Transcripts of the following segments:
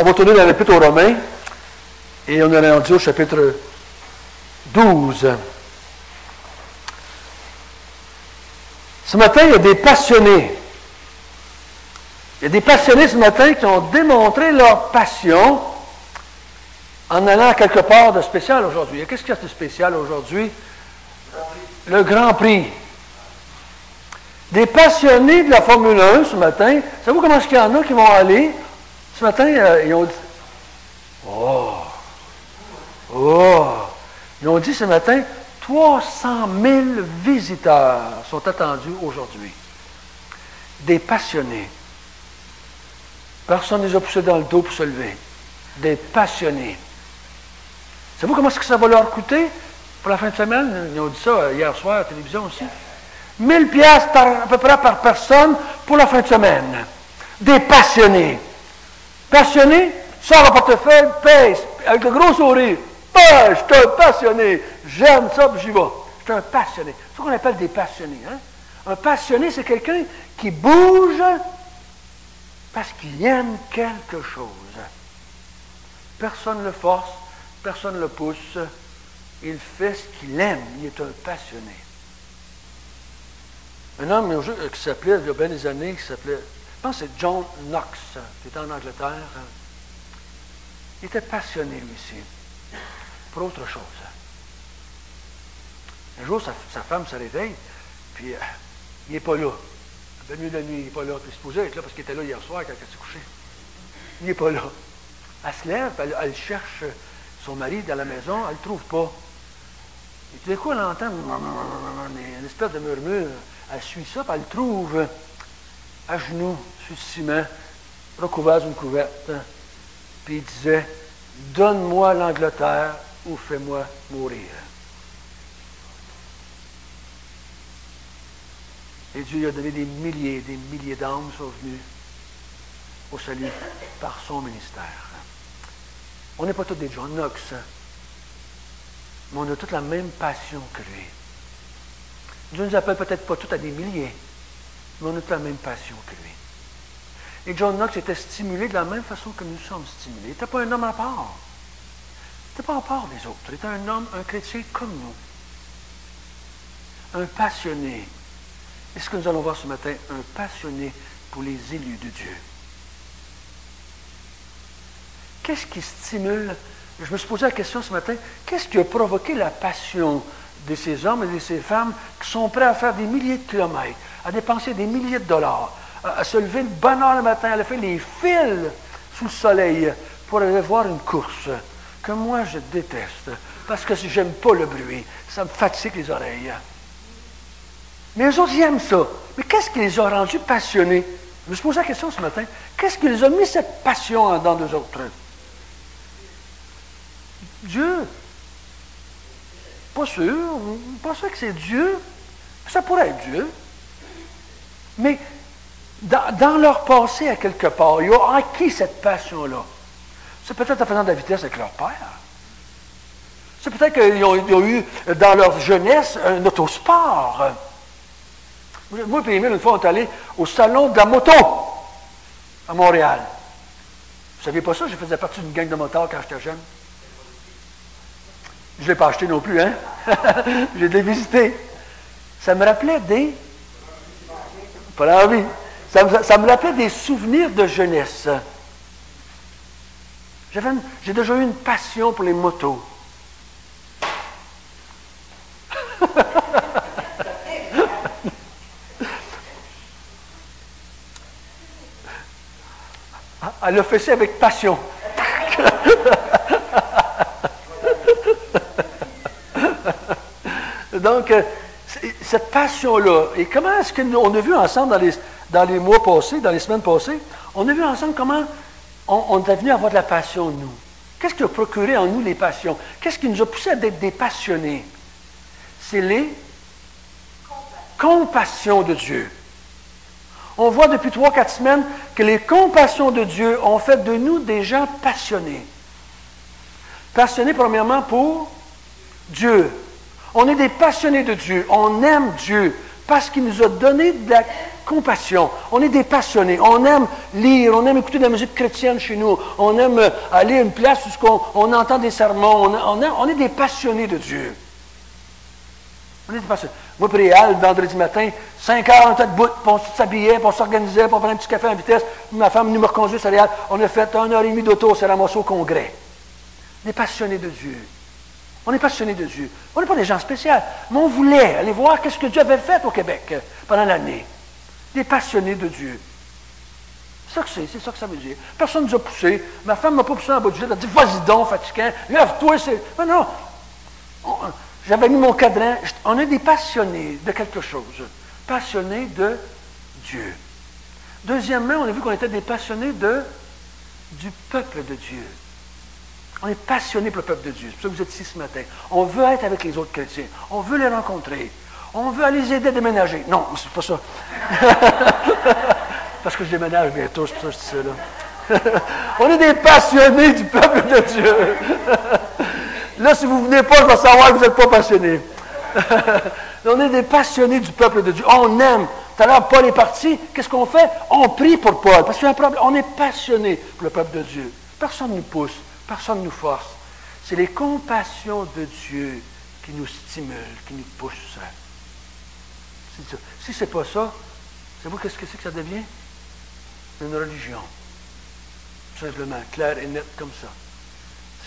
On va tourner dans l'Épître aux Romains et on est rendu au chapitre 12. Ce matin, il y a des passionnés. Il y a des passionnés ce matin qui ont démontré leur passion en allant quelque part de spécial aujourd'hui. Qu'est-ce qu'il y a de spécial aujourd'hui? Le Grand Prix. Des passionnés de la Formule 1 ce matin. Savez-vous comment est-ce qu'il y en a qui vont aller? Ce matin, ils ont dit... Ils ont dit ce matin, 300 000 visiteurs sont attendus aujourd'hui. Des passionnés. Personne ne les a poussés dans le dos pour se lever. Des passionnés. Savez-vous comment est-ce que ça va leur coûter pour la fin de semaine? Ils ont dit ça hier soir à la télévision aussi. 1000 piastres à peu près par personne pour la fin de semaine. Des passionnés. Passionnés, sors le portefeuille, pèse, avec le gros sourire. Je suis un passionné. J'aime ça, puis j'y vais. Je suis un passionné. C'est ce qu'on appelle des passionnés. Hein? Un passionné, c'est quelqu'un qui bouge parce qu'il aime quelque chose. Personne ne le force, personne ne le pousse. Il fait ce qu'il aime. Il est un passionné. Un homme qui s'appelait, il y a bien des années, qui s'appelait, je pense que c'est John Knox, qui était en Angleterre. Il était passionné, lui aussi, pour autre chose. Un jour, sa femme se réveille, puis il n'est pas là. À la nuit de la nuit, il n'est pas là. Il est supposé être là parce qu'il était là hier soir quand elle s'est couchée. Il n'est pas là. Elle se lève, elle cherche son mari dans la maison, elle ne le trouve pas. Et tout d'un coup, elle entend une espèce de murmure. Elle suit ça, puis elle le trouve à genoux, sur le ciment, recouvert d'une couverte. Puis il disait, « Donne-moi l'Angleterre ou fais-moi mourir. » Et Dieu lui a donné des milliers d'âmes sont venues au salut par son ministère. On n'est pas tous des John Knox, mais on a toute la même passion que lui. Dieu ne nous appelle peut-être pas tous à des milliers, mais on a toute la même passion que lui. Et John Knox était stimulé de la même façon que nous sommes stimulés. Il n'était pas un homme à part. Il n'était pas à part des autres. Il était un homme, un chrétien comme nous. Un passionné. Et ce que nous allons voir ce matin, un passionné pour les élus de Dieu. Qu'est-ce qui stimule? Je me suis posé la question ce matin, qu'est-ce qui a provoqué la passion de ces hommes et de ces femmes qui sont prêts à faire des milliers de kilomètres, à dépenser des milliers de dollars, à se lever de bonne heure le matin, à faire les fils sous le soleil pour aller voir une course que moi je déteste, parce que j'aime pas le bruit, ça me fatigue les oreilles. Mais eux autres, ils aiment ça. Mais qu'est-ce qui les a rendus passionnés? Je me suis posé la question ce matin, qu'est-ce qui les a mis cette passion en dedans d'eux autres? Dieu. Pas sûr que c'est Dieu. Ça pourrait être Dieu. Mais dans leur passé, à quelque part, ils ont acquis cette passion-là. C'est peut-être en faisant de la vitesse avec leur père. C'est peut-être qu'ils ont eu, dans leur jeunesse, un autosport. Moi et Émile, une fois, on est allés au salon de la moto à Montréal. Vous ne saviez pas ça? Je faisais partie d'une gang de motards quand j'étais jeune. Je ne l'ai pas acheté non plus, hein? J'ai les visité. Ça me rappelait des... Pas envie. Ça me rappelait des souvenirs de jeunesse. J'ai déjà eu une passion pour les motos. Elle a fait ça avec passion. Donc, cette passion-là, et comment est-ce qu'on a vu ensemble dans les mois passés, dans les semaines passées, on a vu ensemble comment on est venu avoir de la passion, nous. Qu'est-ce qui a procuré en nous les passions? Qu'est-ce qui nous a poussé à être des passionnés? C'est les compassions de Dieu. On voit depuis 3-4 semaines que les compassions de Dieu ont fait de nous des gens passionnés. Passionnés, premièrement, pour On est des passionnés de Dieu. On aime Dieu parce qu'il nous a donné de la Compassion. On est des passionnés. On aime lire, on aime écouter de la musique chrétienne chez nous. On aime aller à une place où on entend des sermons. On est des passionnés de Dieu. On est des passionnés. Moi, Préal, vendredi matin, 5 heures, on était debout, puis on s'habillait, puis on s'organisait, puis on prenait un petit café en vitesse. Ma femme nous me reconduit à Réal. On a fait 1h30 d'auto, on s'est ramassé au congrès. Des passionnés de Dieu. On est passionnés de Dieu. On n'est pas des gens spéciaux, mais on voulait aller voir qu'est-ce que Dieu avait fait au Québec pendant l'année. Des passionnés de Dieu. C'est ça que ça veut dire. Personne ne nous a poussés. Ma femme ne m'a pas poussé en bas du lit. Elle a dit, vas-y donc, fatigant, lève-toi. Mais non. J'avais mis mon cadran. On est des passionnés de quelque chose. Passionnés de Dieu. Deuxièmement, on a vu qu'on était des passionnés du peuple de Dieu. On est passionnés pour le peuple de Dieu. C'est pour ça que vous êtes ici ce matin. On veut être avec les autres chrétiens. On veut les rencontrer. On veut aller les aider à déménager. Non, c'est pas ça. Parce que je déménage bientôt, c'est pour ça que je dis ça là. On est des passionnés du peuple de Dieu. Là, si vous ne venez pas, je vais savoir que vous n'êtes pas passionnés. On est des passionnés du peuple de Dieu. On aime. Tout à l'heure, Paul est parti. Qu'est-ce qu'on fait? On prie pour Paul. Parce qu'il y a un problème. On est passionnés pour le peuple de Dieu. Personne ne nous pousse. Personne ne nous force. C'est les compassions de Dieu qui nous stimulent, qui nous poussent. C'est ça. Si ce n'est pas ça, savez-vous qu'est-ce que c'est que ça devient? Une religion. Tout simplement, clair et net comme ça.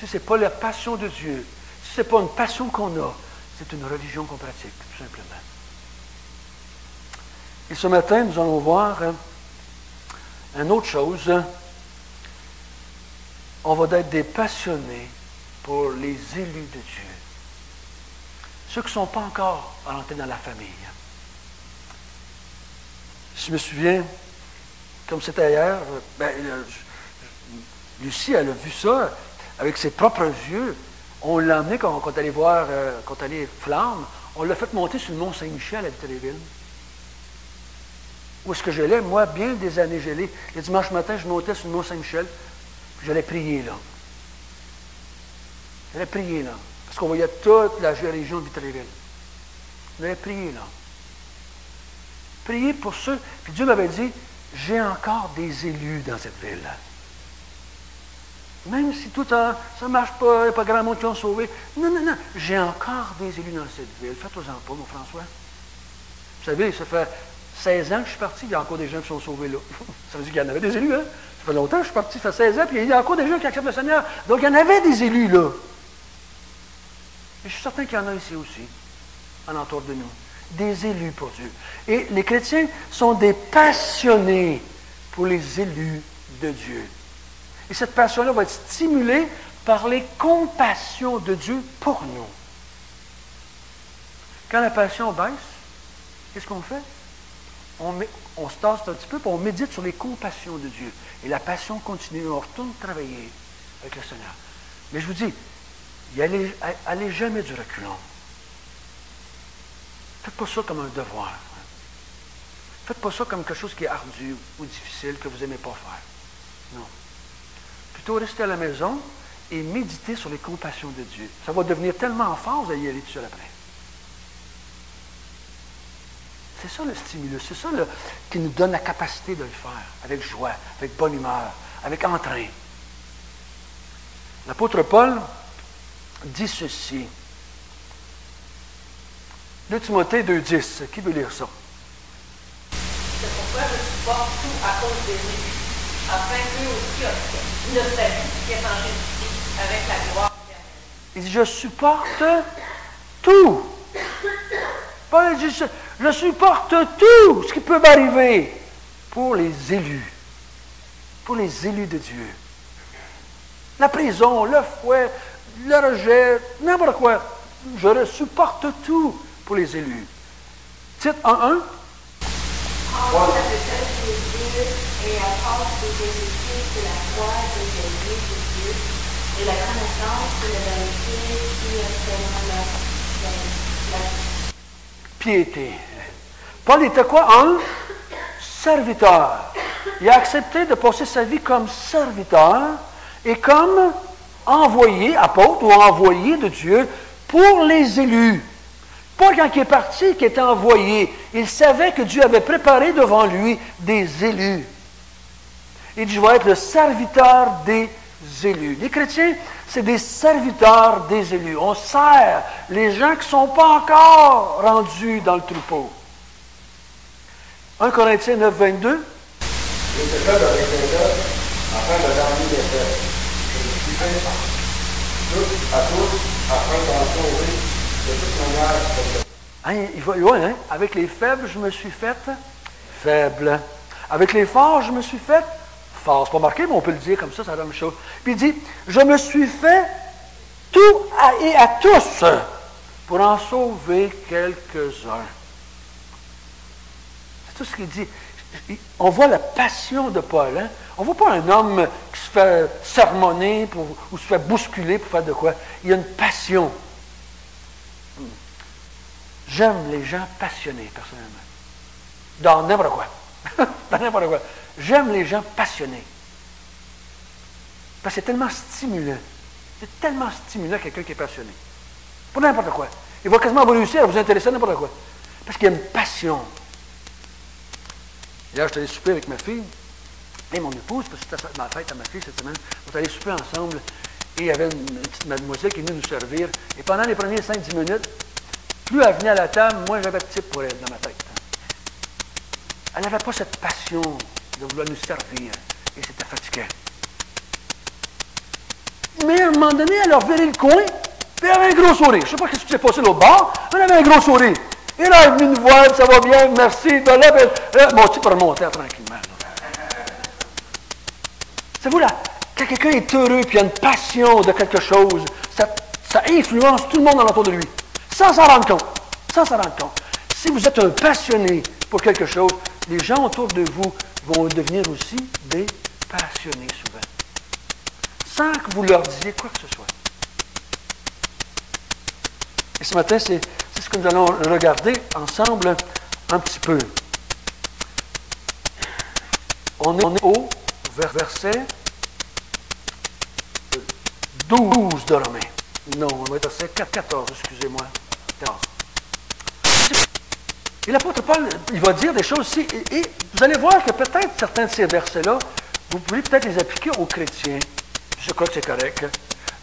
Si ce n'est pas la passion de Dieu, si ce n'est pas une passion qu'on a, c'est une religion qu'on pratique, tout simplement. Et ce matin, nous allons voir une autre chose. On va être des passionnés pour les élus de Dieu. Ceux qui ne sont pas encore rentrés dans la famille. Je me souviens, comme c'était hier, Lucie, elle a vu ça avec ses propres yeux. On l'a emmené quand on est allé voir, quand on est allé Flamme, on l'a fait monter sur le mont Saint-Michel à Vitréville. Où est-ce que j'allais? Moi, bien des années, j'allais. Le dimanche matin, je montais sur le mont Saint-Michel, puis j'allais prier là. J'allais prier là, parce qu'on voyait toute la région de Vitréville. J'allais prier là. Prier pour ceux. Puis Dieu m'avait dit, j'ai encore des élus dans cette ville. Même si tout ça ne marche pas, il n'y a pas grand monde qui ont sauvé. Non, non, non. J'ai encore des élus dans cette ville. Faites-en pas, mon François. Vous savez, ça fait 16 ans que je suis parti, il y a encore des gens qui sont sauvés là. Ça veut dire qu'il y en avait des élus, hein? Ça fait longtemps que je suis parti, ça fait 16 ans, puis il y a encore des gens qui acceptent le Seigneur. Donc il y en avait des élus là. Et je suis certain qu'il y en a ici aussi, alentour de nous. Des élus pour Dieu. Et les chrétiens sont des passionnés pour les élus de Dieu. Et cette passion-là va être stimulée par les compassions de Dieu pour nous. Quand la passion baisse, qu'est-ce qu'on fait? On se tasse un petit peu, puis on médite sur les compassions de Dieu. Et la passion continue, on retourne travailler avec le Seigneur. Mais je vous dis, allez jamais du reculon. Faites pas ça comme un devoir. Faites pas ça comme quelque chose qui est ardu ou difficile, que vous n'aimez pas faire. Non. Plutôt restez à la maison et méditez sur les compassions de Dieu. Ça va devenir tellement fort, vous allez y aller tout seul après. C'est ça le stimulus, c'est ça qui nous donne la capacité de le faire, avec joie, avec bonne humeur, avec entrain. L'apôtre Paul dit ceci. 2 Timothée 2,10. Qui veut lire ça? C'est pourquoi je supporte tout à cause des élus, afin qu'eux aussi obtiennent le salut qui est en Jésus-Christ avec la gloire éternelle. Il dit, je supporte tout. Paul dit, je supporte tout ce qui peut m'arriver pour les élus. Pour les élus de Dieu. La prison, le fouet, le rejet, n'importe quoi. Je supporte tout pour les élus. Titre 1.1. En la défaite de Dieu et à cause de Jésus-Christ de la foi de Dieu et la connaissance de la vérité qui est selon la piété. Paul était quoi? Un serviteur. Il a accepté de passer sa vie comme serviteur et comme envoyé, apôtre ou envoyé de Dieu pour les élus. Paul, quand il est parti, qui était envoyé, il savait que Dieu avait préparé devant lui des élus. Il dit, je vais être le serviteur des élus. Les chrétiens, c'est des serviteurs des élus. On sert les gens qui ne sont pas encore rendus dans le troupeau. 1 Corinthiens 9, 22. Je te fais avec les œuvres afin de ramener les faibles. Je suis fait tous à tous afin d'en sauver de toute manière. Hein, il va loin, hein? Avec les faibles, je me suis fait faible. Avec les forts, je me suis fait fort. C'est pas marqué, mais on peut le dire comme ça, c'est la même chose. Puis il dit, je me suis fait tout et à tous pour en sauver quelques-uns. C'est tout ce qu'il dit. On voit la passion de Paul. Hein? On ne voit pas un homme qui se fait sermonner ou se fait bousculer pour faire de quoi. Il y a une passion. J'aime les gens passionnés, personnellement. Dans n'importe quoi. Dans n'importe quoi. J'aime les gens passionnés. Parce que c'est tellement stimulant. C'est tellement stimulant quelqu'un qui est passionné. Pour n'importe quoi. Il va quasiment vous réussir à vous intéresser à n'importe quoi. Parce qu'il y a une passion. Hier, je suis allé souper avec ma fille et mon épouse, parce que c'était ma fête à ma fille cette semaine. On est allés souper ensemble et il y avait une petite mademoiselle qui est venue nous servir. Et pendant les premières 5-10 minutes, plus elle venait à la table, moins j'avais de type pour elle dans ma tête. Elle n'avait pas cette passion de vouloir nous servir. Et c'était fatigant. Mais à un moment donné, elle a reviré le coin, puis elle avait un gros sourire. Je ne sais pas ce qui s'est passé l'autre bord, mais elle avait un gros sourire. Et là, elle est venue nous voir, ça va bien, merci. Ben là, mon type remontait tranquillement. Savez-vous là, quand quelqu'un est heureux et il a une passion de quelque chose, ça influence tout le monde alentour de lui. Sans s'en rendre compte. Sans s'en rendre compte. Si vous êtes un passionné pour quelque chose, les gens autour de vous vont devenir aussi des passionnés souvent. Sans que vous leur disiez quoi que ce soit. Et ce matin, c'est ce que nous allons regarder ensemble un petit peu. On est au verset 12 de Romains. Non, on va être verset 14, excusez-moi. 14. Et l'apôtre Paul, il va dire des choses ici, et vous allez voir que peut-être certains de ces versets-là, vous pouvez peut-être les appliquer aux chrétiens. Je crois que c'est correct.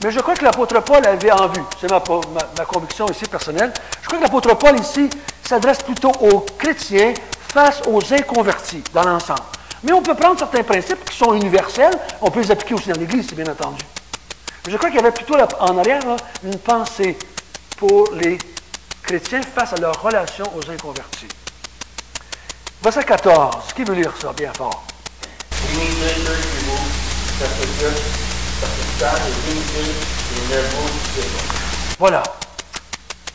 Mais je crois que l'apôtre Paul avait en vue, c'est ma conviction ici personnelle, je crois que l'apôtre Paul ici s'adresse plutôt aux chrétiens face aux inconvertis dans l'ensemble. Mais on peut prendre certains principes qui sont universels, on peut les appliquer aussi dans l'Église, c'est bien entendu. Je crois qu'il y avait plutôt en arrière là, une pensée pour les chrétiens face à leur relation aux inconvertis. Verset 14, qui veut lire ça bien fort? Voilà.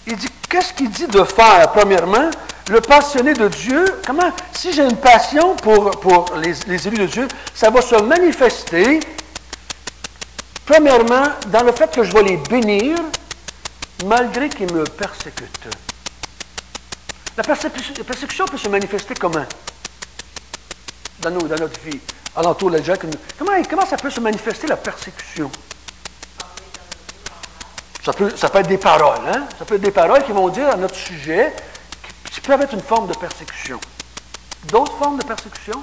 Il dit, qu'est-ce qu'il dit de faire, premièrement? Le passionné de Dieu, comment, si j'ai une passion pour les élus de Dieu, ça va se manifester, premièrement, dans le fait que je vais les bénir, malgré qu'ils me persécutent. La persécution peut se manifester comment? Dans notre vie, alentour de la gens. Comment ça peut se manifester, la persécution? Ça peut être des paroles, hein? Ça peut être des paroles qui vont dire à notre sujet, qui peuvent être une forme de persécution. D'autres formes de persécution?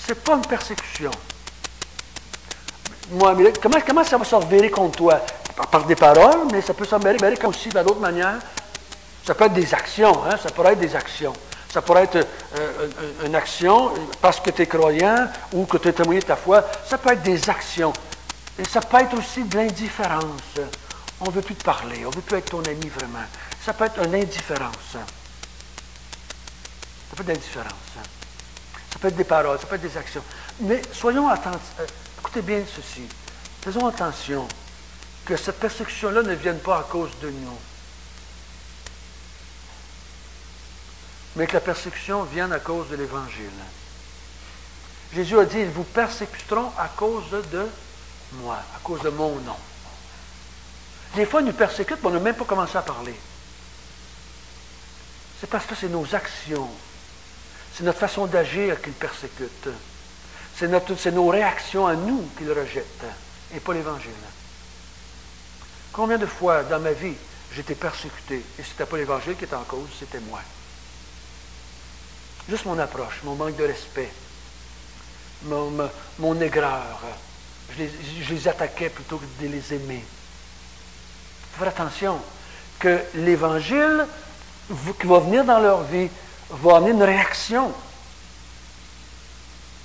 C'est pas une persécution. Moi, comment ça va se revirer contre toi? Par des paroles, mais ça peut se revirer aussi de d'autres manières. Ça peut être des actions, hein? Ça pourrait être des actions. Ça pourrait être une action parce que tu es croyant ou que tu as témoigné de ta foi. Ça peut être des actions. Et ça peut être aussi de l'indifférence. On ne veut plus te parler, on ne veut plus être ton ami vraiment. Ça peut être une indifférence. Ça peut être l'indifférence. Ça peut être des paroles, ça peut être des actions. Mais soyons attentifs. Écoutez bien ceci. Faisons attention que cette persécution-là ne vienne pas à cause de nous. Mais que la persécution vienne à cause de l'Évangile. Jésus a dit, ils vous persécuteront à cause de moi, à cause de mon nom. Des fois, ils nous persécutent, mais on n'a même pas commencé à parler. C'est parce que c'est nos actions, c'est notre façon d'agir qu'ils persécutent. C'est nos réactions à nous qu'ils rejettent, et pas l'Évangile. Combien de fois dans ma vie, j'étais persécuté. Et ce n'était pas l'Évangile qui était en cause, c'était moi. Juste mon approche, mon manque de respect, mon aigreur. Je les attaquais plutôt que de les aimer. Il faut faire attention que l'Évangile qui va venir dans leur vie va amener une réaction.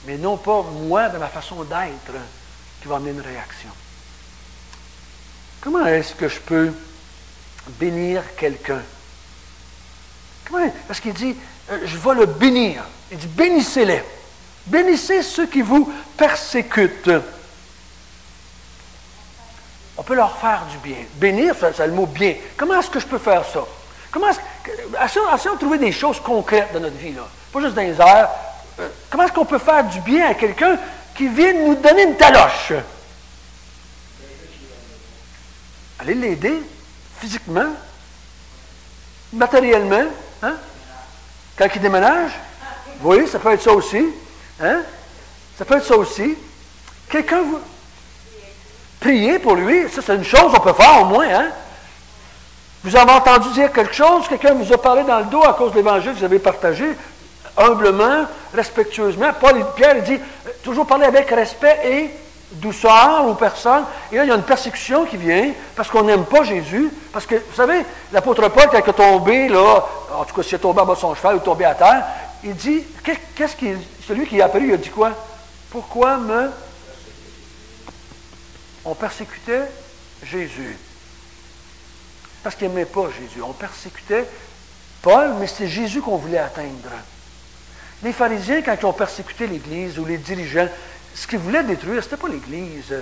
Mais non pas moi, de ma façon d'être, qui va amener une réaction. Comment est-ce que je peux bénir quelqu'un? Parce qu'il dit, je vais le bénir. Il dit, bénissez-les. Bénissez ceux qui vous persécutent. On peut leur faire du bien. Bénir, c'est le mot bien. Comment est-ce que je peux faire ça? Essayons de trouver des choses concrètes dans notre vie, là. Pas juste dans les airs. Comment est-ce qu'on peut faire du bien à quelqu'un qui vient nous donner une taloche? Allez l'aider physiquement, matériellement, hein? Quand il déménage. Oui, ça peut être ça aussi. Hein? Ça peut être ça aussi. Quelqu'un vous... Prier pour lui, ça c'est une chose qu'on peut faire au moins. Hein? Vous avez entendu dire quelque chose, quelqu'un vous a parlé dans le dos à cause de l'Évangile que vous avez partagé, humblement, respectueusement. Pierre il dit, toujours parler avec respect et douceur aux personnes. Et là, il y a une persécution qui vient parce qu'on n'aime pas Jésus. Parce que, vous savez, l'apôtre Paul, quand il est tombé, là, en tout cas, s'il est tombé en bas de son cheval ou tombé à terre, il dit, celui qui est apparu, il a dit quoi? Pourquoi on persécutait Jésus? Parce qu'il n'aimait pas Jésus. On persécutait Paul, mais c'est Jésus qu'on voulait atteindre. Les pharisiens, quand ils ont persécuté l'Église ou les dirigeants, ce qu'ils voulaient détruire, ce n'était pas l'Église,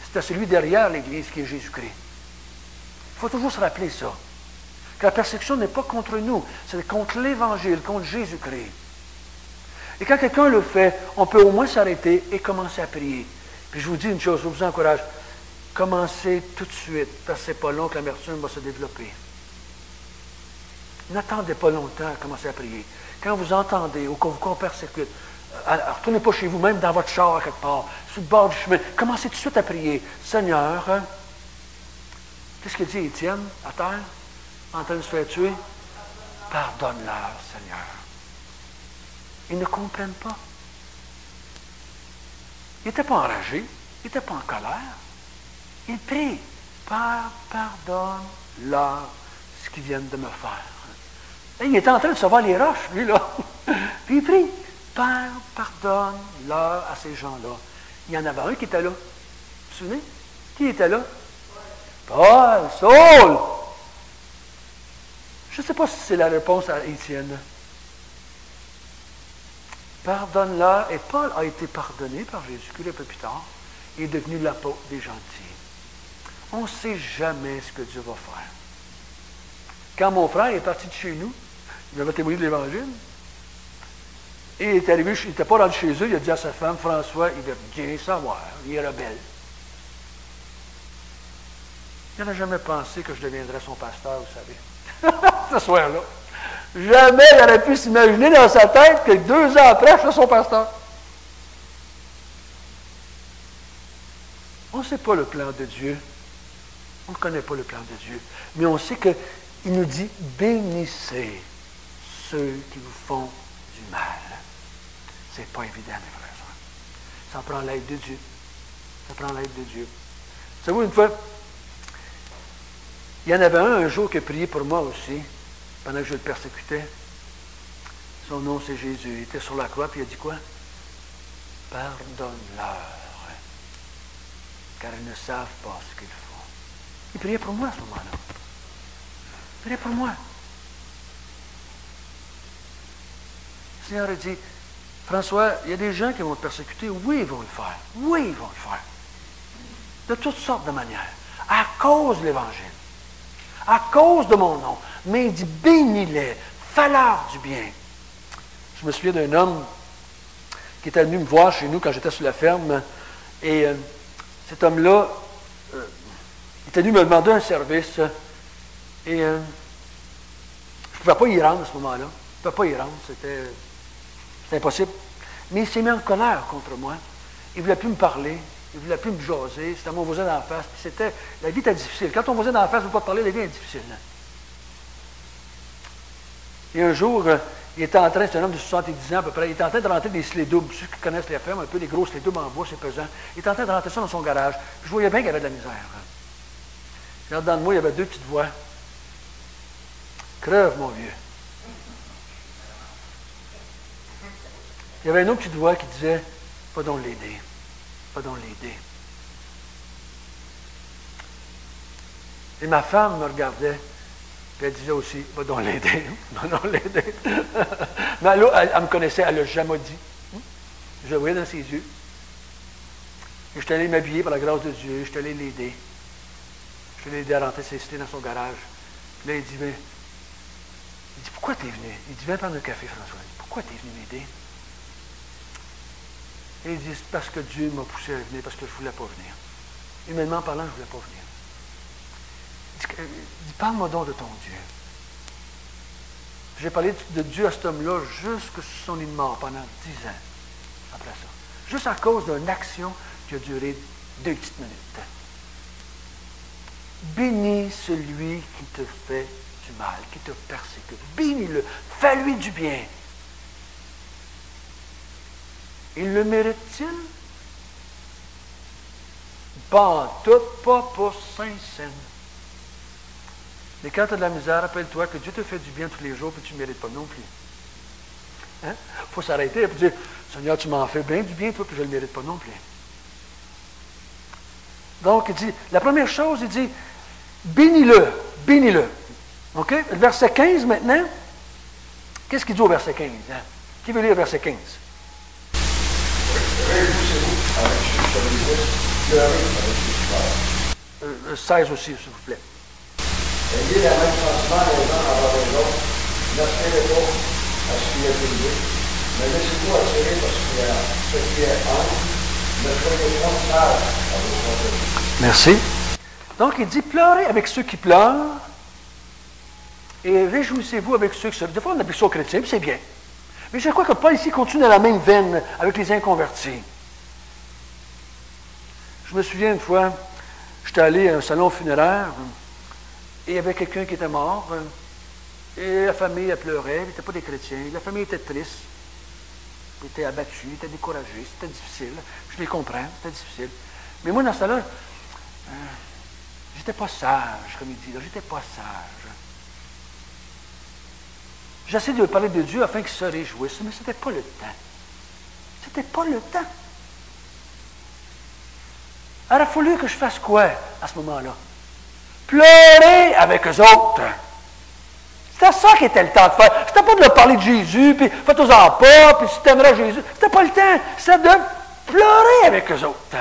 c'était celui derrière l'Église qui est Jésus-Christ. Il faut toujours se rappeler ça. Que la persécution n'est pas contre nous, c'est contre l'Évangile, contre Jésus-Christ. Et quand quelqu'un le fait, on peut au moins s'arrêter et commencer à prier. Puis je vous dis une chose, je vous encourage, commencez tout de suite, parce que ce n'est pas long que l'amertume va se développer. N'attendez pas longtemps à commencer à prier. Quand vous entendez ou qu'on persécute, retournez pas chez vous, même dans votre char à quelque part, sur le bord du chemin, commencez tout de suite à prier. Seigneur, qu'est-ce qu'il dit Étienne à terre, en train de se faire tuer? Pardonne-leur, Seigneur. Ils ne comprennent pas. Il n'était pas enragé, il n'était pas en colère. Il prie. Père, pardonne-leur ce qu'ils viennent de me faire. Et il était en train de sauver les roches, lui, là. Puis il prie. Père, pardonne-leur à ces gens-là. Il y en avait un qui était là. Vous vous souvenez? Qui était là? Paul, Saul. Je ne sais pas si c'est la réponse à Étienne. Pardonne-leur. Et Paul a été pardonné par Jésus-Christ un peu plus tard. Il est devenu l'apôtre des gentils. On ne sait jamais ce que Dieu va faire. Quand mon frère est parti de chez nous, il avait témoigné de l'Évangile, et il est arrivé, il n'était pas rentré chez eux, il a dit à sa femme, François, il veut bien savoir, il est rebelle. Il n'a jamais pensé que je deviendrais son pasteur, vous savez. Ce soir-là. Jamais il aurait pu s'imaginer dans sa tête que 2 ans après, je serais son pasteur. On ne sait pas le plan de Dieu. On ne connaît pas le plan de Dieu. Mais on sait qu'il nous dit, bénissez ceux qui vous font du mal. C'est pas évident, mes frères et sœurs. Ça prend l'aide de Dieu. Ça prend l'aide de Dieu. Savez-vous, une fois, il y en avait un jour qui a prié pour moi aussi, pendant que je le persécutais. Son nom, c'est Jésus. Il était sur la croix, puis il a dit quoi? Pardonne-leur, car ils ne savent pas ce qu'ils font. Il priait pour moi à ce moment-là. Il priait pour moi. Le Seigneur a dit, François, il y a des gens qui vont te persécuter. Oui, ils vont le faire. Oui, ils vont le faire. De toutes sortes de manières. À cause de l'Évangile. À cause de mon nom. Mais il dit, bénis-les. Fais-leur du bien. Je me souviens d'un homme qui était venu me voir chez nous quand j'étais sur la ferme. Et cet homme-là, il était venu me demander un service. Et je ne pouvais pas y rendre à ce moment-là. Je ne pouvais pas y rendre. C'était impossible. Mais il s'est mis en colère contre moi. Il ne voulait plus me parler. Il ne voulait plus me jaser. C'était mon voisin d'en face. Puis la vie était difficile. Quand ton voisin d'en face ne veut pas te parler, la vie est difficile. Hein? Et un jour, il était en train, c'est un homme de 70 ans à peu près, il était en train de rentrer des slés doubles. Ceux qui connaissent les fermes, un peu les gros slés doubles en bois, c'est pesant. Il était en train de rentrer ça dans son garage. Puis je voyais bien qu'il y avait de la misère. Hein? Puis en dedans de moi, il y avait deux petites voix. Crève, mon vieux. Il y avait une autre petite voix qui disait, pas donc l'aider. Pas donc l'aider. Et ma femme me regardait, puis elle disait aussi, va donc l'aider. Va donc l'aider. Mais elle me connaissait, elle ne l'a jamais dit. Je le voyais dans ses yeux. Et je suis allé m'habiller par la grâce de Dieu, je suis allé l'aider. Je suis allé l'aider à rentrer ses clés dans son garage. Puis là, il dit, pourquoi tu es venu? Il dit, viens prendre un café, François. Il dit, pourquoi tu es venu m'aider? Et il dit, c'est parce que Dieu m'a poussé à venir, parce que je ne voulais pas venir. Humainement parlant, je ne voulais pas venir. Il dit, parle-moi donc de ton Dieu. J'ai parlé de Dieu à cet homme-là jusque sur son lit de mort pendant 10 ans après ça. Juste à cause d'une action qui a duré 2 petites minutes. Bénis celui qui te fait du mal, qui te persécute. Bénis-le. Fais-lui du bien. Il le mérite-t-il? Pas en tout, pas pour 5 cents. Mais quand tu as de la misère, rappelle-toi que Dieu te fait du bien tous les jours, puis tu ne mérites pas non plus. Il faut s'arrêter et dire, Seigneur, tu m'en fais bien du bien, toi, puis je ne le mérite pas non plus. Donc, il dit, la première chose, il dit, bénis-le, bénis-le. OK? Le verset 15 maintenant, qu'est-ce qu'il dit au verset 15? Hein? Qui veut lire le verset 15? Réjouissez-vous avec ceux qui sont pleurez avec ceux qui pleurent. 16 aussi, s'il vous plaît. Ayez la même sentiment les uns envers les autres. N'aspirez pas à ce qui est élevé, mais laissez-vous attirer par ce qui est humble. Ne soyez point sages à vos propres vies. Merci. Donc, il dit, pleurez avec ceux qui pleurent et réjouissez-vous avec ceux qui se... Des fois, on appelle ça aux chrétiens, puis c'est bien. Mais je crois que Paul ici continue dans la même veine avec les inconvertis. Je me souviens une fois, j'étais allé à un salon funéraire et il y avait quelqu'un qui était mort et la famille elle pleurait, ils n'étaient pas des chrétiens, la famille était triste, ils étaient abattus, ils étaient découragés, c'était difficile. Je les comprends, c'était difficile. Mais moi, dans ce temps-là, j'étais pas sage, comme il dit, là, j'étais pas sage. J'essaie de parler de Dieu afin qu'il se réjouisse, mais ce n'était pas le temps. C'était pas le temps. Alors, il a fallu que je fasse quoi à ce moment-là? Pleurer avec eux autres. C'était ça qui était le temps de faire. C'était pas de leur parler de Jésus, puis faites-en pas, puis si tu aimerais Jésus. C'était pas le temps. C'était de pleurer avec eux autres.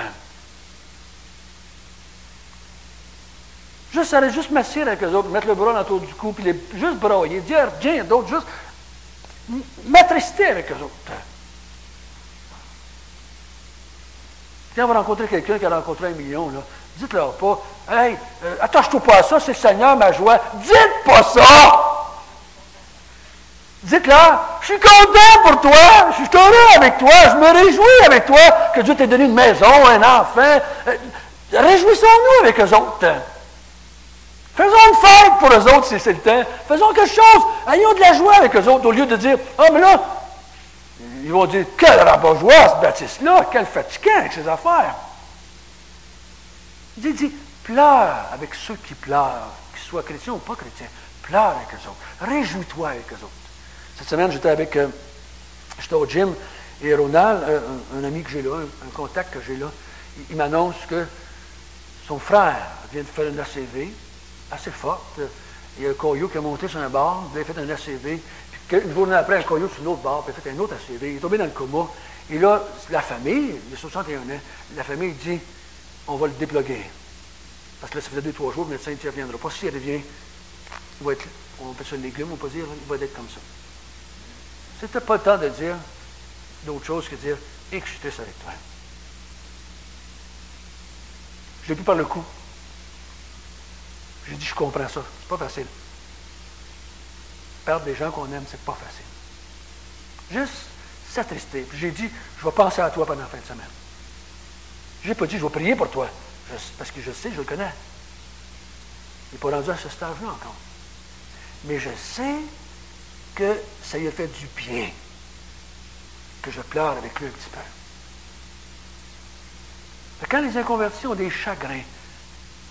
Juste aller juste m'asseoir avec eux autres, mettre le bras autour du cou, puis juste brailler, dire rien d'autre, juste m'attrister avec eux autres. Quand on va rencontrer quelqu'un qui a rencontré 1 million, là, dites-leur pas, hey, attache-toi pas à ça, c'est le Seigneur, ma joie. Dites pas ça! Dites-leur, je suis content pour toi, je suis heureux avec toi, je me réjouis avec toi que Dieu t'ait donné une maison, un enfant. Réjouissons-nous avec eux autres. Faisons une fête pour eux autres si c'est le temps. Faisons quelque chose. Ayons de la joie avec eux autres au lieu de dire, ah, mais là, ils vont dire, quel rabat-joie ce baptiste-là, quel fatigant avec ses affaires. Il dit, pleure avec ceux qui pleurent, qu'ils soient chrétiens ou pas chrétiens. Pleure avec eux autres. Réjouis-toi avec eux autres. Cette semaine, j'étais au gym et Ronald, un ami que j'ai là, un contact que j'ai là, il m'annonce que son frère vient de faire une ACV assez forte. Il y a un coyote qui a monté sur un bar, il a fait un ACV. Puis une journée après, un coyote sur l'autre bar, puis il a fait un autre ACV. Il est tombé dans le coma. Et là, la famille, il a 61 ans, la famille dit, on va le déploguer. Parce que là, ça faisait 2-3 jours, le médecin ne reviendra pas. S'il revient, il va être, on appelle ça le légume, on peut dire, il va être comme ça. C'était pas le temps de dire d'autre chose que de dire, et que je suis triste avec toi. Je l'ai pris par le cou. J'ai dit, je comprends ça. C'est pas facile. Perdre des gens qu'on aime, c'est pas facile. Juste s'attrister. Puis j'ai dit, je vais penser à toi pendant la fin de semaine. Je n'ai pas dit, je vais prier pour toi, parce que je sais, je le connais. Il n'est pas rendu à ce stage-là encore. Mais je sais que ça lui a fait du bien, que je pleure avec lui un petit peu. Quand les inconvertis ont des chagrins,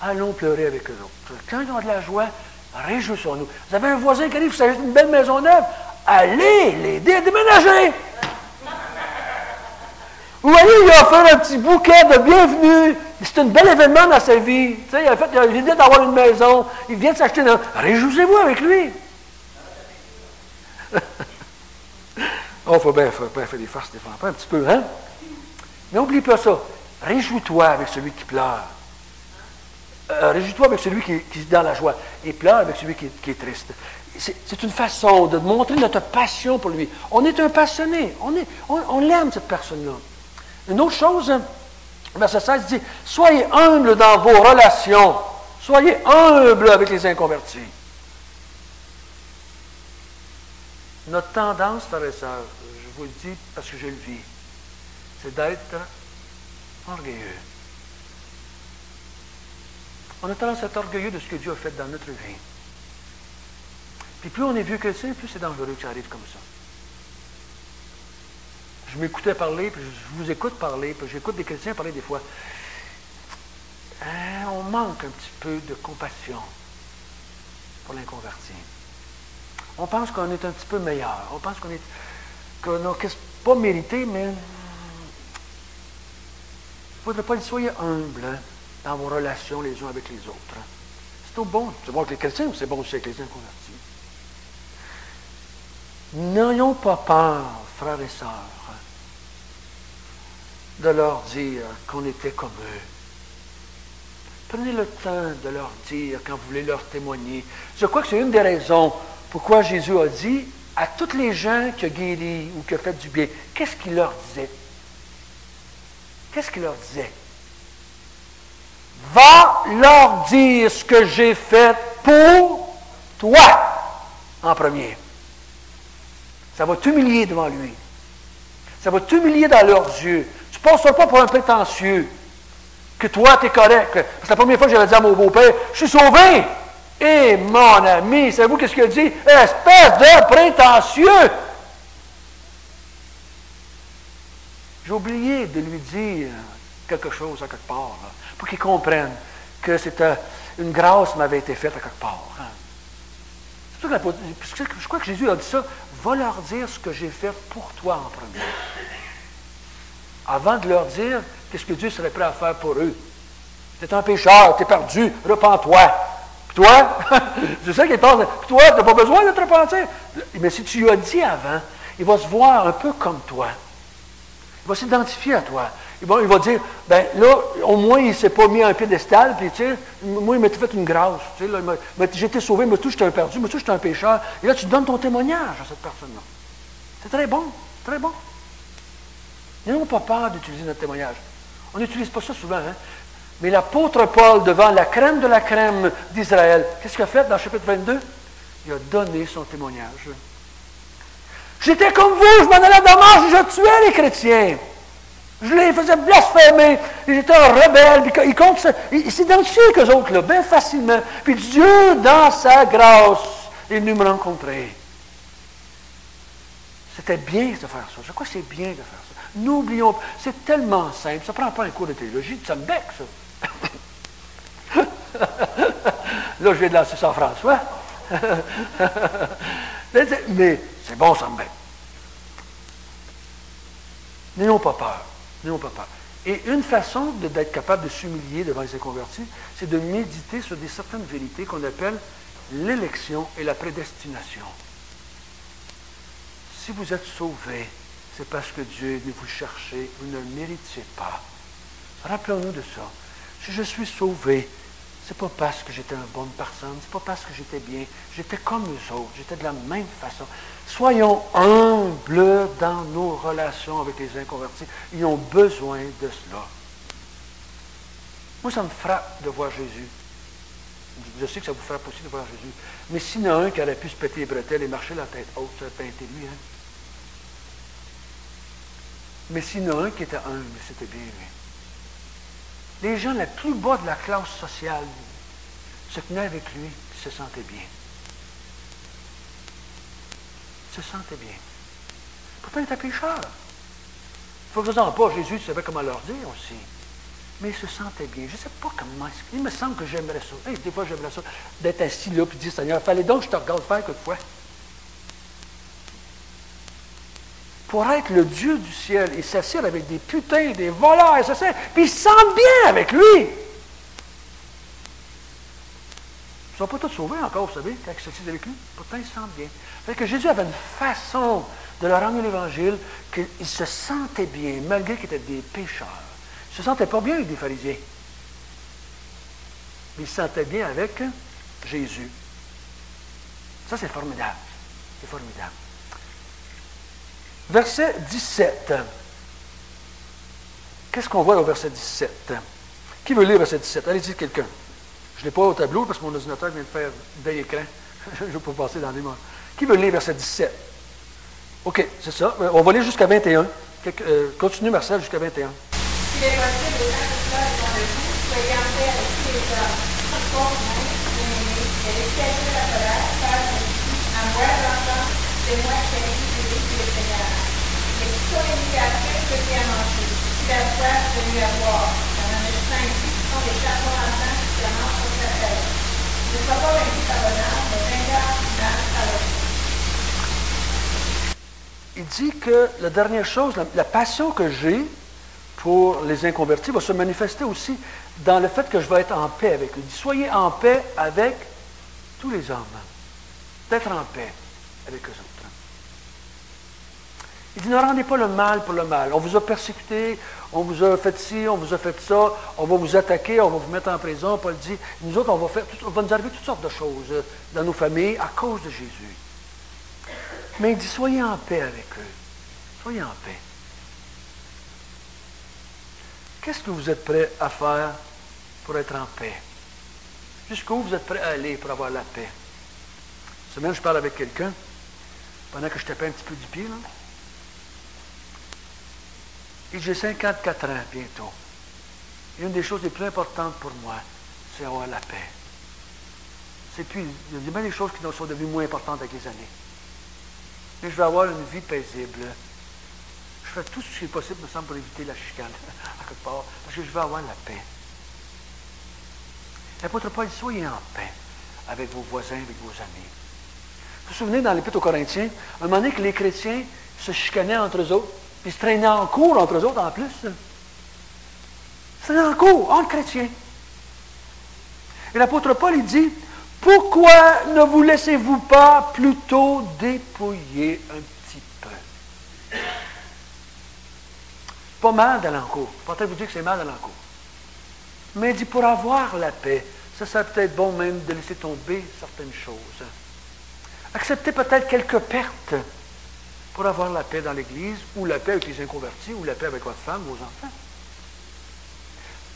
allons pleurer avec eux autres. Quand ils ont de la joie, réjouissons-nous. Vous avez un voisin qui arrive, vous savez, une belle maison neuve, allez l'aider à déménager. Vous voyez, il a offert un petit bouquet de bienvenue. C'est un bel événement dans sa vie. Tu sais, il a l'idée d'avoir une maison. Il vient de s'acheter une... Réjouissez-vous avec lui. Oh, il faut bien faire des farces des fois. Un petit peu, hein? Mais n'oublie pas ça. Réjouis-toi avec celui qui pleure. Réjouis-toi avec celui qui est dans la joie. Et pleure avec celui qui est triste. C'est une façon de montrer notre passion pour lui. On est un passionné. On l'aime, cette personne-là. Une autre chose, verset 16 dit, « Soyez humbles dans vos relations. Soyez humbles avec les inconvertis. » Notre tendance, frères et sœurs, je vous le dis parce que je le vis, c'est d'être orgueilleux. On a tendance à être orgueilleux de ce que Dieu a fait dans notre vie. Puis plus on est vieux chrétien, plus c'est dangereux que ça arrive comme ça. Je m'écoutais parler, puis je vous écoute parler, puis j'écoute des chrétiens parler des fois. On manque un petit peu de compassion pour l'inconverti. On pense qu'on est un petit peu meilleur. On pense qu'on n'a pas mérité, mais il ne faudrait pas soyez humbles dans vos relations les uns avec les autres. C'est bon. C'est bon avec les chrétiens, mais c'est bon aussi avec les inconvertis. N'ayons pas peur, frères et sœurs, de leur dire qu'on était comme eux. Prenez le temps de leur dire quand vous voulez leur témoigner. Je crois que c'est une des raisons pourquoi Jésus a dit à toutes les gens qui ont guéri ou qui ont fait du bien, qu'est-ce qu'il leur disait? Qu'est-ce qu'il leur disait? Va leur dire ce que j'ai fait pour toi en premier. Ça va t'humilier devant lui. Ça va t'humilier dans leurs yeux. Tu ne passeras pas pour un prétentieux. Que toi, tu es correct. Parce que la première fois que j'avais dit à mon beau-père, je suis sauvé. Et mon ami, savez-vous qu'est-ce qu'il a dit? Espèce de prétentieux! J'ai oublié de lui dire quelque chose à quelque part, là, pour qu'il comprenne que c'était une grâce m'avait été faite à quelque part. Hein. C'est pour ça que je crois que Jésus a dit ça. Va leur dire ce que j'ai fait pour toi en premier. Avant de leur dire qu'est-ce que Dieu serait prêt à faire pour eux. Tu es un pécheur, tu es perdu, repens-toi. Puis toi, je sais qu'il pense, puis toi, tu n'as pas besoin de te repentir. Mais si tu lui as dit avant, il va se voir un peu comme toi. Il va s'identifier à toi. Il va dire, ben là, au moins, il ne s'est pas mis à un piédestal, puis tu sais, moi, il m'a fait une grâce. Tu sais, là, j'ai été sauvé, mais tout, j'étais un perdu, mais tout, j'étais un pécheur. Et là, tu donnes ton témoignage à cette personne-là. C'est très bon, très bon. N'ayons pas peur d'utiliser notre témoignage. On n'utilise pas ça souvent, hein? Mais l'apôtre Paul, devant la crème de la crème d'Israël, qu'est-ce qu'il a fait dans le chapitre 22? Il a donné son témoignage. J'étais comme vous, je m'en allais à Damas, je tuais les chrétiens. Je les faisais blasphémer, j'étais un rebelle. Il s'identifie avec eux autres, là, bien facilement. Puis Dieu, dans sa grâce, est venu me rencontrer. C'était bien de faire ça. Je crois que c'est bien de faire ça. N'oublions pas, c'est tellement simple, ça ne prend pas un cours de théologie, ça me bec, ça. Là, je viens de lancer ça en François. Mais c'est bon, ça me bec. N'ayons pas peur. N'ayons pas peur. Et une façon d'être capable de s'humilier devant les inconvertis, c'est de méditer sur certaines vérités qu'on appelle l'élection et la prédestination. Si vous êtes sauvés, c'est parce que Dieu est venu vous chercher, vous ne le méritiez pas. Rappelons-nous de ça. Si je suis sauvé, c'est pas parce que j'étais une bonne personne, c'est pas parce que j'étais bien, j'étais comme eux autres, j'étais de la même façon. Soyons humbles dans nos relations avec les inconvertis. Ils ont besoin de cela. Moi, ça me frappe de voir Jésus. Je sais que ça vous frappe aussi de voir Jésus. Mais s'il y en a un qui aurait pu se péter les bretelles et marcher la tête haute, ça aurait pas été lui, hein? Mais s'il y en a un qui était humble, c'était bien lui. les gens les plus bas de la classe sociale se tenaient avec lui et se sentaient bien. Se sentaient bien. Pourtant, il était pécheur. Il ne faisant pas, Jésus savait comment leur dire aussi. Mais il se sentait bien. Je ne sais pas comment. Il me semble que j'aimerais ça. Hey, des fois, j'aimerais ça, d'être assis là et dire, Seigneur, fallait donc que je te regarde faire quelquefois. Pour être le Dieu du ciel, il s'assire avec des putains, des voleurs, puis ils se sentent bien avec lui. Ils ne sont pas tous sauvés encore, vous savez, quand ils s'assisent avec lui. Pourtant, ils se sentent bien. Fait que Jésus avait une façon de leur rendre l'Évangile qu'ils se sentaient bien, malgré qu'ils étaient des pécheurs. Ils ne se sentaient pas bien avec des pharisiens. Mais ils se sentaient bien avec Jésus. Ça, c'est formidable. C'est formidable. Verset 17. Qu'est-ce qu'on voit au verset 17? Qui veut lire verset 17? Allez-y, quelqu'un. Je ne l'ai pas au tableau parce que mon ordinateur vient de faire veille écran. Je ne vais pas passer dans les mots. Qui veut lire verset 17? OK, c'est ça. On va lire jusqu'à 21. Continue, Marcel, jusqu'à 21. S'il est possible, le temps que cela est dans le vous, soyez en paix avec tous les hommes. Transporte même, bien-aimés, et laissez agir la colère, faire celle-ci, à moi d'entendre, c'est moi qui ai utilisé le Seigneur. Mais si son éducation est ce qui a mangé, si la soif de lui avoir, en enregistrant ainsi qui sont des charbons enfants qui se mangent sur sa tête. Ne sois pas vaincu par l'honneur, mais vainqueur par la vie. Il dit que la dernière chose, la passion que j'ai pour les inconvertis va se manifester aussi dans le fait que je vais être en paix avec eux. Il dit, soyez en paix avec tous les hommes. D'être en paix avec eux autres. Il dit, ne rendez pas le mal pour le mal. On vous a persécuté, on vous a fait ci, on vous a fait ça, on va vous attaquer, on va vous mettre en prison. Paul dit, nous autres, on va nous arriver toutes sortes de choses dans nos familles à cause de Jésus. Mais il dit, soyez en paix avec eux. Soyez en paix. Qu'est-ce que vous êtes prêts à faire pour être en paix? Jusqu'où vous êtes prêts à aller pour avoir la paix? Cette semaine, je parle avec quelqu'un, pendant que je tapais un petit peu du pied, là. Et j'ai 54 ans bientôt. Et une des choses les plus importantes pour moi, c'est avoir la paix. Il y a bien des choses qui sont devenues moins importantes avec les années. Mais je veux avoir une vie paisible. Je fais tout ce qui est possible, me semble, pour éviter la chicane, à quelque part, parce que je veux avoir la paix. L'apôtre Paul dit, soyez en paix avec vos voisins, avec vos amis. Vous vous souvenez, dans l'Épître aux Corinthiens, un moment donné que les chrétiens se chicanaient entre eux autres, puis se traînaient en cours entre eux autres en plus. Se traînaient en cours, entre chrétiens. Et l'apôtre Paul, il dit, pourquoi ne vous laissez-vous pas plutôt dépouiller un petit peu? Pas mal d'aller en cours. Je ne vais pas vous dire que c'est mal d'aller en cours. Mais il dit, pour avoir la paix, ça serait peut-être bon même de laisser tomber certaines choses. Accepter peut-être quelques pertes pour avoir la paix dans l'Église, ou la paix avec les inconvertis, ou la paix avec votre femme, vos enfants.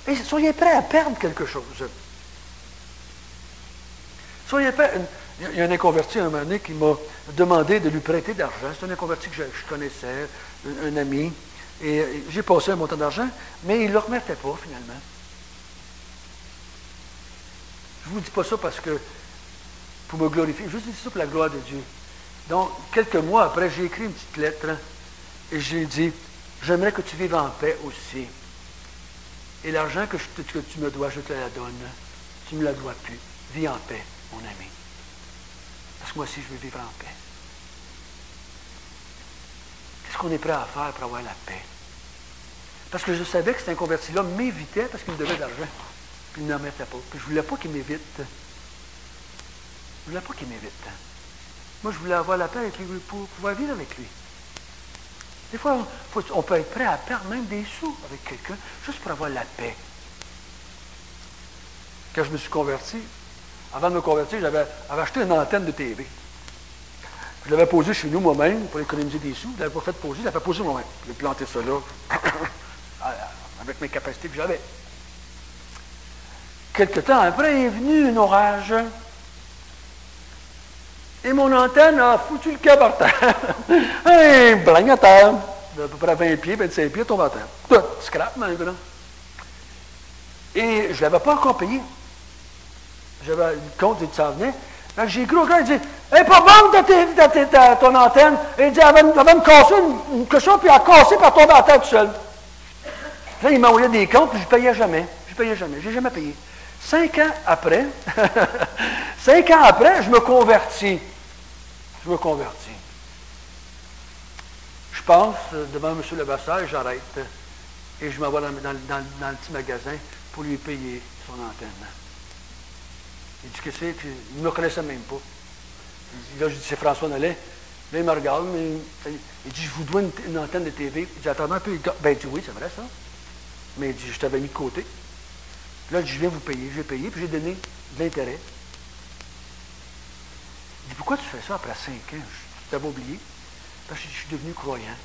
Et soyez prêts à perdre quelque chose. Soyez prêts. Il y a un inconverti un moment donné qui m'a demandé de lui prêter de l'argent. C'est un inconverti que je connaissais, un ami. Et j'ai passé un montant d'argent, mais il ne le remettait pas finalement. Je ne vous dis pas ça parce que pour me glorifier, je dis ça pour la gloire de Dieu. Donc, quelques mois après, j'ai écrit une petite lettre et j'ai dit, j'aimerais que tu vives en paix aussi. Et l'argent que tu me dois, je te la donne. Tu ne me la dois plus. Vis en paix, mon ami. Parce que moi aussi, je veux vivre en paix. Qu'est-ce qu'on est prêt à faire pour avoir la paix? Parce que je savais que cet inconverti-là m'évitait parce qu'il me devait de l'argent. Puis il ne m'en mettait pas. Puis je ne voulais pas qu'il m'évite. Je ne voulais pas qu'il m'évite. Moi, je voulais avoir la paix avec lui pour pouvoir vivre avec lui. Des fois, on peut être prêt à perdre même des sous avec quelqu'un, juste pour avoir la paix. Quand je me suis converti, avant de me convertir, j'avais acheté une antenne de TV. Je l'avais posée chez nous moi-même pour économiser des sous. Je ne l'avais pas fait poser, je l'avais posé moi-même. J'ai planté ça là, avec mes capacités que j'avais. Quelque temps après, est venu un orage. Et mon antenne a foutu le câble par terre. Un blanc à terre, d'à peu près 20 pieds, 25 pieds, tombe à terre. Tout, scrap maintenant. Et je ne l'avais pas encore payé. J'avais le compte, il s'en venait. Là, j'ai écrit au gars, il dit, elle n'est pas bonne ton antenne. Et il dit, elle va me casser une cochon, puis elle a cassé, puis elle tombe à terre tout seul. Là, il m'envoyait des comptes, puis je ne payais jamais. Je n'ai jamais payé. 5 ans après, 5 ans après, je me convertis. Je passe devant M. Levasseur, j'arrête. Et je m'en vais dans le petit magasin pour lui payer son antenne. Il dit que c'est, il ne me connaissait même pas. Là, je dis, c'est François Nollet. Là, il me regarde, il dit, je vous dois une antenne de TV. Il dit, attends un peu. Ben, il dit, oui, c'est vrai ça. Mais il dit, je t'avais mis de côté. Là, je viens vous payer. J'ai payé, puis j'ai donné de l'intérêt. Il dit, pourquoi tu fais ça après 5 ans? Je t'avais oublié. Parce que je suis devenu croyant.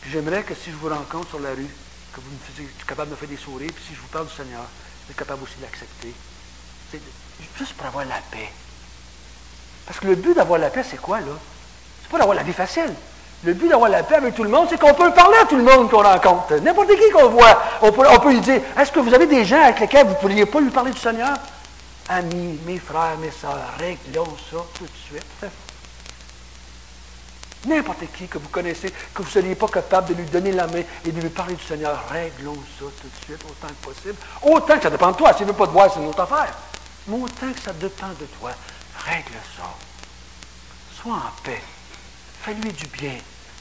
Puis j'aimerais que si je vous rencontre sur la rue, que vous me faisiez capable de me faire des sourires, puis si je vous parle du Seigneur, vous êtes capable aussi de l'accepter. C'est juste pour avoir la paix. Parce que le but d'avoir la paix, c'est quoi, là? C'est pas d'avoir la vie facile. Le but d'avoir la paix avec tout le monde, c'est qu'on peut parler à tout le monde qu'on rencontre. N'importe qui qu'on voit, on peut lui dire, est-ce que vous avez des gens avec lesquels vous ne pourriez pas lui parler du Seigneur? Amis, mes frères, mes sœurs, réglons ça tout de suite. N'importe qui que vous connaissez, que vous ne seriez pas capable de lui donner la main et de lui parler du Seigneur, réglons ça tout de suite, autant que possible. Autant que ça dépend de toi. S'il ne veut pas te voir, c'est une autre affaire. Mais autant que ça dépend de toi, règle ça. Sois en paix. Fais-lui du bien.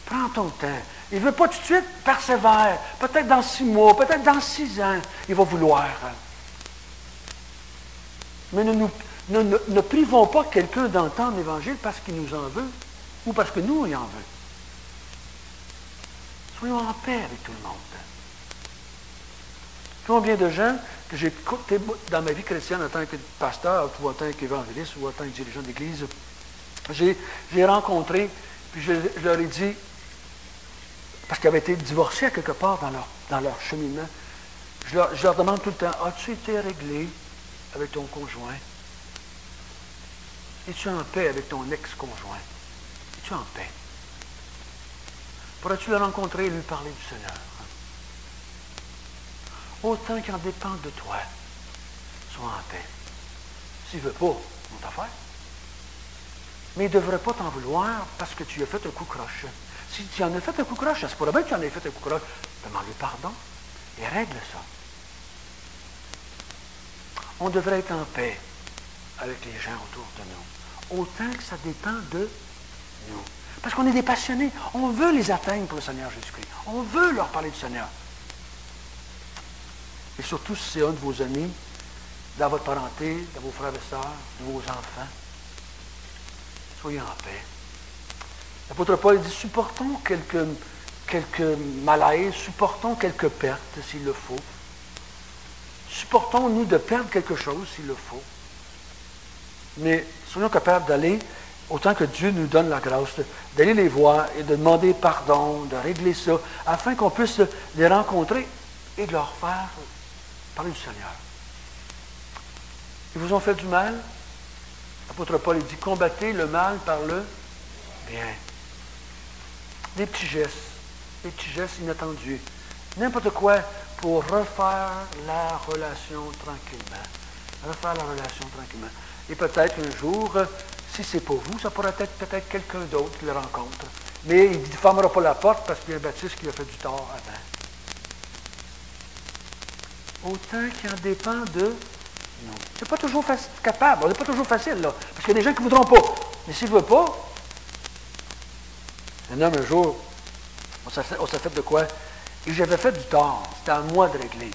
Prends ton temps. Il ne veut pas tout de suite, persévère. Peut-être dans 6 mois, peut-être dans 6 ans, il va vouloir. Mais ne privons pas quelqu'un d'entendre l'Évangile parce qu'il nous en veut. Ou parce que nous, il en veut. Soyons en paix avec tout le monde. Combien de gens que j'ai écoutés dans ma vie chrétienne en tant que pasteur, ou en tant qu'évangéliste, ou en tant que dirigeant d'église, j'ai rencontré, puis je leur ai dit, parce qu'ils avaient été divorcés à quelque part dans leur cheminement, je leur demande tout le temps, as-tu été réglé avec ton conjoint? Es-tu en paix avec ton ex-conjoint? Es-tu en paix? Pourrais-tu le rencontrer et lui parler du Seigneur? Autant qu'il en dépend de toi, sois en paix. S'il ne veut pas, on t'affaire. Mais il ne devrait pas t'en vouloir parce que tu as fait un coup croche. Si tu en as fait un coup croche, ça se pourrait bien que tu en aies fait un coup croche. Demande-lui pardon et règle ça. On devrait être en paix avec les gens autour de nous. Autant que ça dépend de nous. Parce qu'on est des passionnés. On veut les atteindre pour le Seigneur Jésus-Christ. On veut leur parler du Seigneur. Et surtout si c'est un de vos amis, dans votre parenté, dans vos frères et sœurs, de vos enfants. Soyez en paix. L'apôtre Paul dit, supportons quelques malaises, supportons quelques pertes s'il le faut. Supportons-nous de perdre quelque chose s'il le faut. Mais soyons capables d'aller, autant que Dieu nous donne la grâce, d'aller les voir et de demander pardon, de régler ça, afin qu'on puisse les rencontrer et de leur faire parler du Seigneur. Ils vous ont fait du mal. L'apôtre Paul dit, combattez le mal par le bien. Des petits gestes inattendus. N'importe quoi pour refaire la relation tranquillement. Et peut-être un jour, si ce n'est pas vous, ça pourrait être peut-être quelqu'un d'autre qui le rencontre. Mais il ne fermera pas la porte parce qu'il y a un baptiste qui a fait du tort avant. Autant qu'il en dépend de nous. C'est pas toujours capable, on n'est pas toujours facile, là. Parce qu'il y a des gens qui ne voudront pas. Mais s'il ne veut pas, un homme un jour, on s'est fait de quoi? Et j'avais fait du tort. C'était à moi de régler.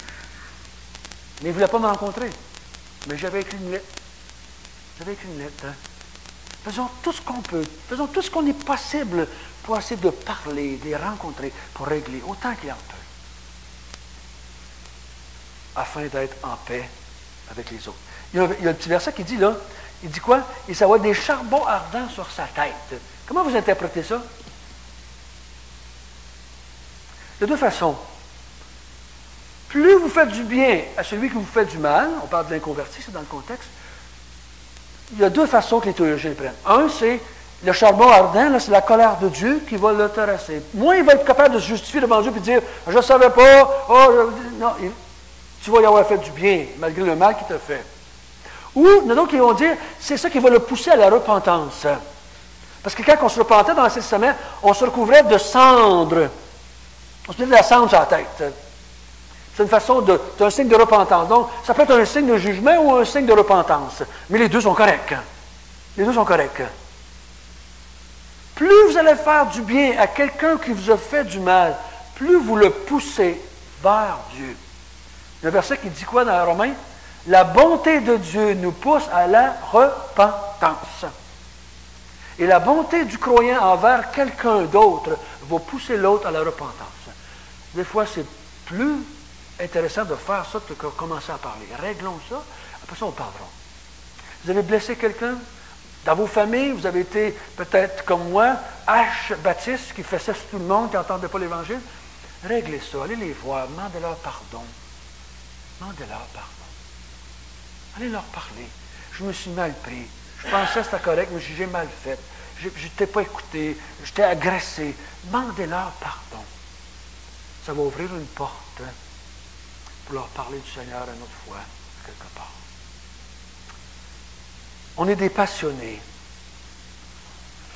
Mais il ne voulait pas me rencontrer. Mais j'avais écrit une lettre. Hein? Faisons tout ce qu'on peut. Faisons tout ce qu'on est possible pour essayer de parler, de les rencontrer, pour régler autant qu'il en peut. Afin d'être en paix avec les autres. Il y a un petit verset qui dit là, il dit quoi? Il s'avoir des charbons ardents sur sa tête. Comment vous interprétez ça? De deux façons. Plus vous faites du bien à celui qui vous fait du mal, on parle de l'inconverti, c'est dans le contexte, il y a deux façons que les théologiens le prennent. Un, c'est le charbon ardent, là, c'est la colère de Dieu qui va le terrasser. Moins il va être capable de se justifier devant Dieu et de dire « je ne savais pas », non, tu vas y avoir fait du bien, malgré le mal qu'il t'a fait. Ou, il y en a d'autres qui vont dire, c'est ça qui va le pousser à la repentance. Parce que quand on se repentait dans l'Ancien Testament, on se recouvrait de cendre. On se mettait de la cendre sur la tête. C'est une façon c'est un signe de repentance. Donc, ça peut être un signe de jugement ou un signe de repentance. Mais les deux sont corrects. Les deux sont corrects. Plus vous allez faire du bien à quelqu'un qui vous a fait du mal, plus vous le poussez vers Dieu. Il y a un verset qui dit quoi dans Romains? La bonté de Dieu nous pousse à la repentance. Et la bonté du croyant envers quelqu'un d'autre va pousser l'autre à la repentance. Des fois, c'est plus intéressant de faire ça que de commencer à parler. Réglons ça, après ça, on parlera. Vous avez blessé quelqu'un? Dans vos familles, vous avez été, peut-être comme moi, Baptiste, qui faisait sur tout le monde, qui n'entendait pas l'Évangile. Réglez ça, allez les voir, demandez-leur pardon. Demandez-leur pardon. Allez leur parler. Je me suis mal pris. Je pensais que c'était correct, mais j'ai mal fait. Je ne t'ai pas écouté. Je t'ai agressé. Demandez-leur pardon. Ça va ouvrir une porte pour leur parler du Seigneur une autre fois, quelque part. On est des passionnés.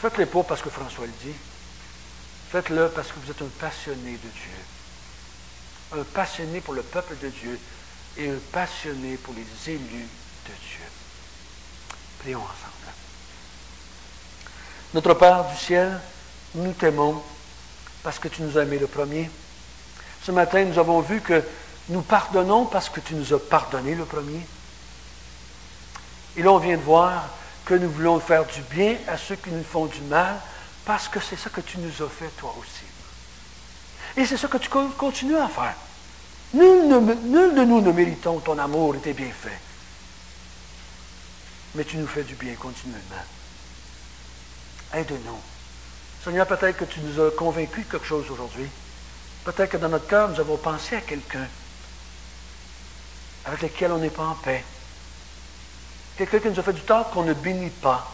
Faites-le pas parce que François le dit. Faites-le parce que vous êtes un passionné de Dieu. Un passionné pour le peuple de Dieu et un passionné pour les élus de Dieu. Prions ensemble. Notre Père du ciel, nous t'aimons parce que tu nous as aimés le premier. Ce matin, nous avons vu que nous pardonnons parce que tu nous as pardonné le premier. Et là, on vient de voir que nous voulons faire du bien à ceux qui nous font du mal parce que c'est ça que tu nous as fait toi aussi. Et c'est ça que tu continues à faire. Nul de nous ne méritons ton amour et tes bienfaits. Mais tu nous fais du bien continuellement. Aide-nous. Seigneur, peut-être que tu nous as convaincus de quelque chose aujourd'hui. Peut-être que dans notre cœur, nous avons pensé à quelqu'un avec lequel on n'est pas en paix. Quelqu'un qui nous a fait du tort qu'on ne bénit pas.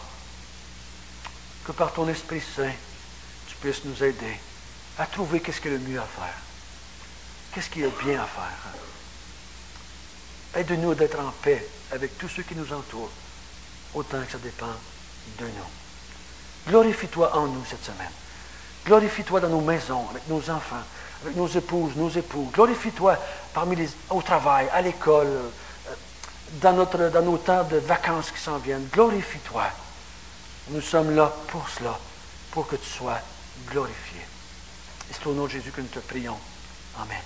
Que par ton Esprit Saint, tu puisses nous aider à trouver qu'est-ce qui est le mieux à faire. Qu'est-ce qui est bien à faire. Aide-nous d'être en paix avec tous ceux qui nous entourent, autant que ça dépend de nous. Glorifie-toi en nous cette semaine. Glorifie-toi dans nos maisons, avec nos enfants, avec nos épouses, nos époux. Glorifie-toi au travail, à l'école, dans nos temps de vacances qui s'en viennent. Glorifie-toi. Nous sommes là pour cela, pour que tu sois glorifié. Et c'est au nom de Jésus que nous te prions. Amen.